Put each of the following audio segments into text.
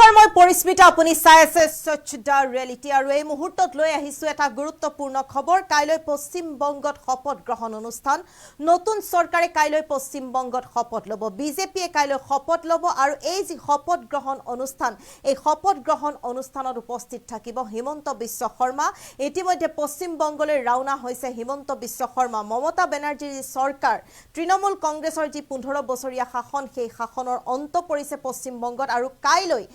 নমস্কাৰ মই পৰিস্মিতা আপুনি চাই আছে স্বচ্ছতা ৰিয়েলিটি আৰু এই মুহূৰ্তত লৈ আহিছো এটা গুৰুত্বপূৰ্ণ খবৰ কাইলৈ পশ্চিম বংগত শপত গ্ৰহণ অনুষ্ঠান নতুন চৰকাৰে কাইলৈ পশ্চিম বংগত শপত লব বিজেপিয়ে কাইলৈ শপত লব আৰু এই যি শপত গ্ৰহণ অনুষ্ঠান এই শপত গ্ৰহণ অনুষ্ঠানত উপস্থিত থাকিব হিমন্ত বিশ্ব শৰ্মা ইতিমধ্যে পশ্চিম বংগলৈ ৰাওনা হৈছে হিমন্ত বিশ্ব শৰ্মা মমতা বেনাৰ্জীৰ চৰকাৰ তৃণমূল কংগ্ৰেছৰ যি 15 বছৰীয়া শাসন সেই শাসনৰ অন্ত পৰিছে পশ্চিম বংগত আৰু কাইলৈ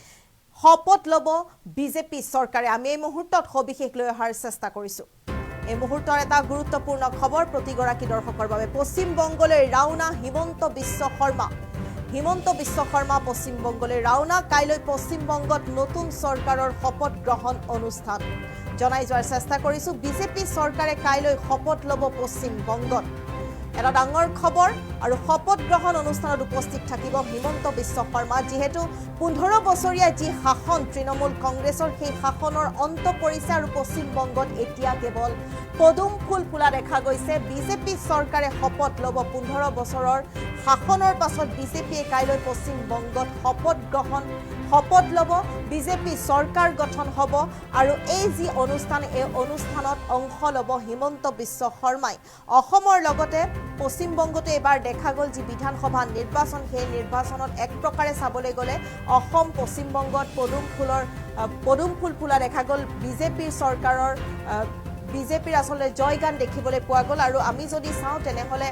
শপত লব বিজেপি চৰকাৰে আমি এই মুহূৰ্তত সবিশেষ লৈ অহাৰ চেষ্টা কৰিছো এই মুহূৰ্তৰ এটা গুৰুত্বপূৰ্ণ খবৰ প্ৰতিগৰাকী দৰ্শকৰ বাবে পশ্চিম বংগলৈ ৰাওনা হিমন্ত বিশ্ব শৰ্মা পশ্চিম বংগলৈ ৰাওনা কাইলৈ পশ্চিম বংগত নতুন চৰকাৰৰ শপত গ্ৰহণ অনুষ্ঠান জনাই যোৱাৰ চেষ্টা কৰিছো বিজেপি চৰকাৰে কাইলৈ শপত লব পশ্চিম বংগত এটা ডাঙৰ খবৰ আৰু শপত গ্ৰহণ অনুষ্ঠানত উপস্থিত থাকিব হিমন্ত বিশ্ব শৰ্মা যেহেতু 15 বছৰীয়া যি শাসন তৃণমূল কংগ্ৰেছৰ সেই শাসনৰ অন্ত পৰিছে আৰু পশ্চিম বংগত এতিয়া কেৱল পদুম ফুল ফুলা দেখা গৈছে বিজেপি চৰকাৰে শপত লব 15 বছৰৰ শাসনৰ পাছত বিজেপিয়ে কাইলৈ পশ্চিম বংগত শপত লব বিজেপি চৰকাৰ গঠন হ'ব আৰু এই যি অনুষ্ঠান এই অনুষ্ঠানত অংশ লব হিমন্ত বিশ্ব শৰ্মাই অসমৰ লগতে পশ্চিম বংগতে এবাৰ দেখা গল যি বিধানসভা নিৰ্বাচন সেই নিৰ্বাচনত এক প্ৰকাৰে চাবলৈ গলে অসম পশ্চিম বংগত পদুম ফুল ফুলা দেখা গল বিজেপিৰ চৰকাৰৰ বিজেপিৰ আসলে জয়গান দেখিবলৈ পোৱা গল আৰু আমি যদি চাওঁ তেনেহলে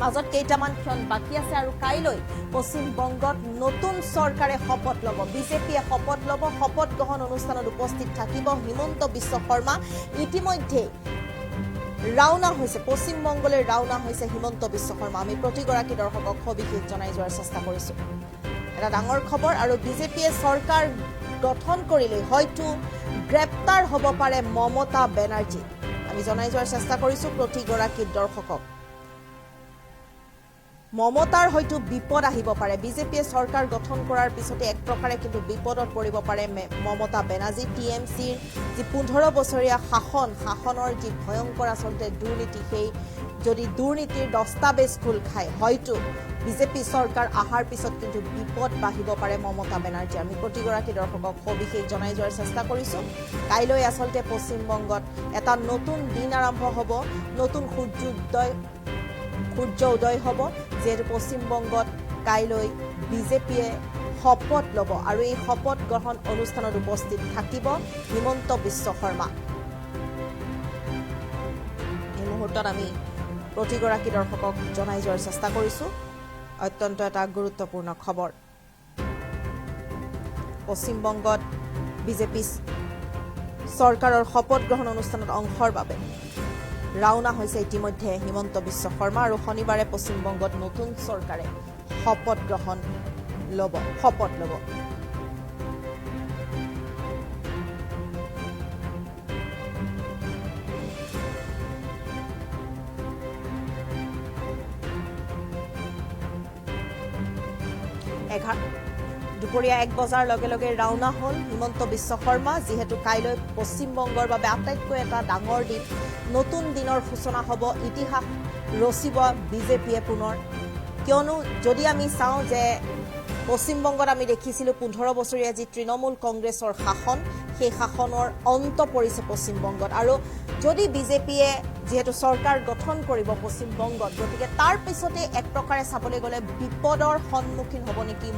মাজত কেইটামান ক্ষণ বাকি আছে আৰু কাইলৈ পশ্চিম বংগত নতুন চৰকাৰে শপত লব বিজেপিয়ে শপত লব শপত গ্ৰহণ অনুষ্ঠানত উপস্থিত থাকিব হিমন্ত বিশ্ব শৰ্মা ইতিমধ্যে ৰাওনা হৈছে পশ্চিম বংগলৈ ৰাওনা হৈছে হিমন্ত বিশ্ব শৰ্মা আমি প্ৰতিগৰাকী দৰ্শকক সবিশেষ জনাই যোৱাৰ চেষ্টা কৰিছো এটা ডাঙৰ খবৰ আৰু বিজেপিয়ে চৰকাৰ গঠন কৰিলে হয়তো গ্ৰেপ্তাৰ হ'ব পাৰে মমতা বেনাৰ্জী আমি জনাই যোৱাৰ চেষ্টা কৰিছো প্ৰতিগৰাকী দৰ্শকক মমতাৰ হয়তো বিপদ আহিব পাৰে বিজেপিয়ে চৰকাৰ গঠন কৰাৰ পিছতে এক প্ৰকাৰে কিন্তু বিপদত পৰিব পাৰে মমতা বেনাৰ্জী টিএমসিৰ যি 15 বছৰীয়া শাসনৰ যি ভয়ংকৰ আসলতে দুৰ্নীতি সেই যদি দুৰ্নীতিৰ দস্তাবেজ খোল খায় হয়তো বিজেপি চৰকাৰ আহাৰ পিছত কিন্তু বিপদ বাঢ়িব পাৰে মমতা বেনাৰ্জী আমি প্ৰতিগৰাকী দৰ্শকক সবিশেষ জনাই যোৱাৰ চেষ্টা কৰিছো কাইলৈ আসলতে পশ্চিম বংগত এটা নতুন দিন আৰম্ভ হ'ব নতুন সূৰ্য উদয় হ'ব যেহেতু পশ্চিম বংগত কাইলৈ বিজেপিয়ে শপত লব আৰু এই শপত গ্ৰহণ অনুষ্ঠানত উপস্থিত থাকিব হিমন্ত বিশ্ব শৰ্মা এই মুহূৰ্তত আমি প্ৰতিগৰাকী দৰ্শকক জনাই যোৱাৰ চেষ্টা কৰিছো অত্যন্ত এটা গুৰুত্বপূৰ্ণ খবৰ পশ্চিম বংগত বিজেপি চৰকাৰৰ শপত গ্ৰহণ অনুষ্ঠানত অংশৰ বাবে ৰাওনা হৈছে ইতিমধ্যে হিমন্ত বিশ্ব শৰ্মা আৰু শনিবাৰে পশ্চিম বংগত নতুন চৰকাৰে শপত ল'ব দুপৰীয়া 1 বজাৰ লগে লগে ৰাওনা হ'ল হিমন্ত বিশ্ব শৰ্মা যেহেতু কাইলৈ পশ্চিম বংগৰ বাবে আটাইতকৈ এটা ডাঙৰ দিন নতুন দিনৰ সূচনা হ'ব ইতিহাস ৰচিব বিজেপিয়ে পুনৰ কিয়নো যদি আমি চাওঁ যে পশ্চিম বংগত আমি দেখিছিলোঁ 15 বছৰীয়া যি তৃণমূল কংগ্ৰেছৰ শাসন সেই শাসনৰ অন্ত পৰিছে পশ্চিম বংগত আৰু যদি বিজেপিয়ে যেহেতু চৰকাৰ গঠন কৰিব পশ্চিম বংগত গতিকে তাৰ পিছতে এক প্ৰকাৰে চাবলৈ গ'লে বিপদৰ সন্মুখীন হ'ব নেকি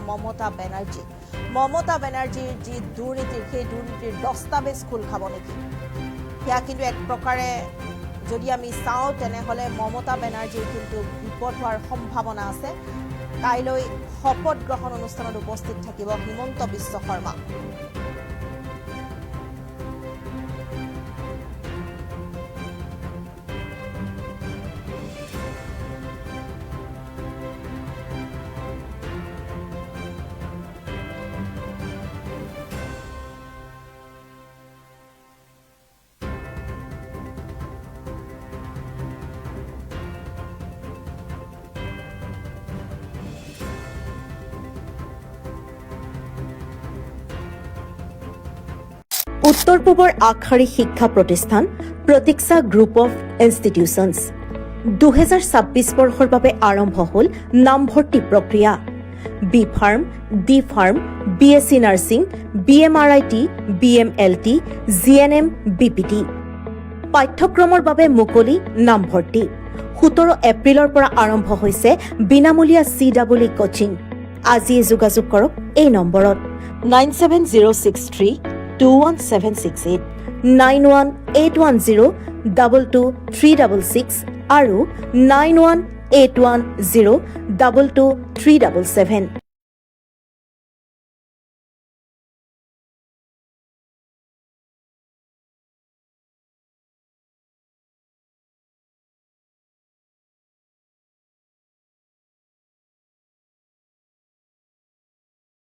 মমতা বেনাৰ্জীৰ যি দুৰ্নীতিৰ সেই দুৰ্নীতিৰ দস্তাবেজ খোল খাব নেকি সেয়া কিন্তু এক প্ৰকাৰে যদি আমি চাওঁ তেনেহ'লে মমতা বেনাৰ্জীৰ কিন্তু বিপদ হোৱাৰ সম্ভাৱনা আছে কাইলৈ শপত গ্ৰহণ অনুষ্ঠানত উপস্থিত থাকিব হিমন্ত বিশ্ব শৰ্মা উত্তৰ পূবৰ আগশাৰী শিক্ষা প্ৰতিষ্ঠান প্ৰতীক্ষা গ্ৰুপ অফ ইনষ্টিটিউচনছ 2026 বৰ্ষৰ বাবে আৰম্ভ হ'ল নামভৰ্তি প্ৰক্ৰিয়া B pharm, D pharm, BSc nursing, BMRIT, BMLT, GNM, BPT। পাঠ্যক্ৰমৰ বাবে মুকলি নামভৰ্তি। 17 এপ্ৰিলৰ পৰা আৰম্ভ হৈছে বিনামূলীয়া CEE কোচিং। আজিয়ে যোগাযোগ কৰক এই নম্বৰত 9706321768, 9181022366 আৰু 9181022377।